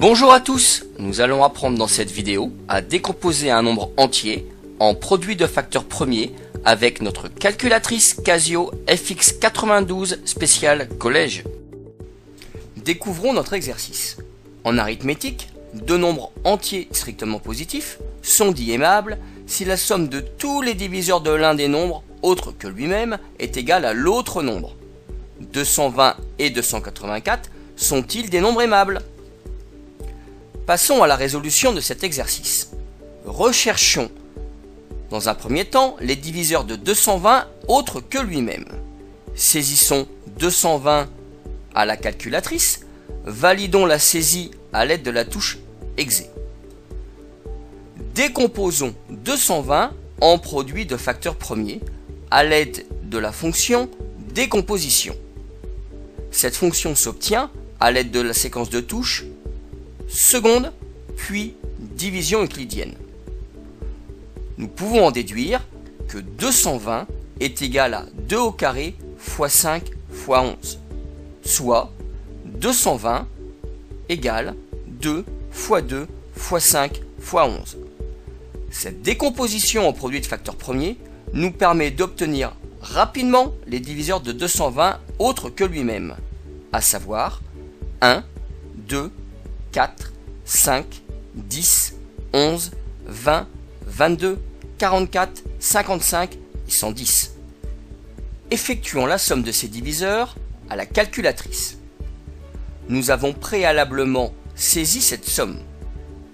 Bonjour à tous, nous allons apprendre dans cette vidéo à décomposer un nombre entier en produit de facteurs premiers avec notre calculatrice Casio FX92 spéciale collège. Découvrons notre exercice. En arithmétique, deux nombres entiers strictement positifs sont dits aimables si la somme de tous les diviseurs de l'un des nombres autre que lui-même est égale à l'autre nombre. 220 et 284 sont-ils des nombres aimables? Passons à la résolution de cet exercice. Recherchons dans un premier temps les diviseurs de 220 autres que lui-même. Saisissons 220 à la calculatrice, validons la saisie à l'aide de la touche Exe. Décomposons 220 en produit de facteurs premiers à l'aide de la fonction décomposition. Cette fonction s'obtient à l'aide de la séquence de touches seconde puis division euclidienne. Nous pouvons en déduire que 220 est égal à 2 au carré fois 5 fois 11, soit 220 égale 2 fois 2 fois 5 fois 11. Cette décomposition en produit de facteurs premiers nous permet d'obtenir rapidement les diviseurs de 220 autres que lui-même, à savoir 1, 2, 4, 5, 10, 11, 20, 22, 44, 55 et 110. Effectuons la somme de ces diviseurs à la calculatrice. Nous avons préalablement saisi cette somme.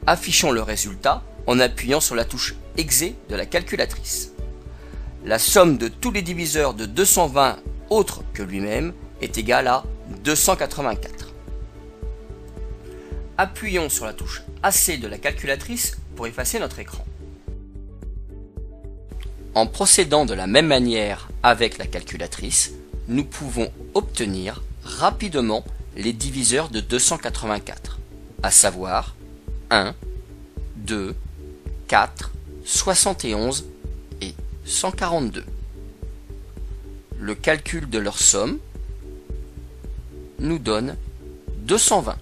Affichons le résultat en appuyant sur la touche Exe de la calculatrice. La somme de tous les diviseurs de 220 autres que lui-même est égale à 284. Appuyons sur la touche AC de la calculatrice pour effacer notre écran. En procédant de la même manière avec la calculatrice, nous pouvons obtenir rapidement les diviseurs de 284, à savoir 1, 2, 4, 71 et 142. Le calcul de leur somme nous donne 220.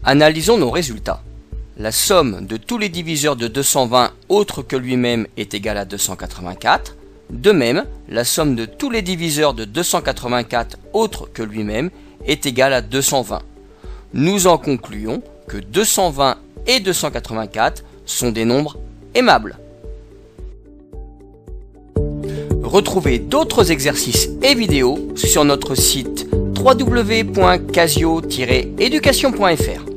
Analysons nos résultats. La somme de tous les diviseurs de 220 autres que lui-même est égale à 284. De même, la somme de tous les diviseurs de 284 autres que lui-même est égale à 220. Nous en concluons que 220 et 284 sont des nombres aimables. Retrouvez d'autres exercices et vidéos sur notre site www.casio-education.fr.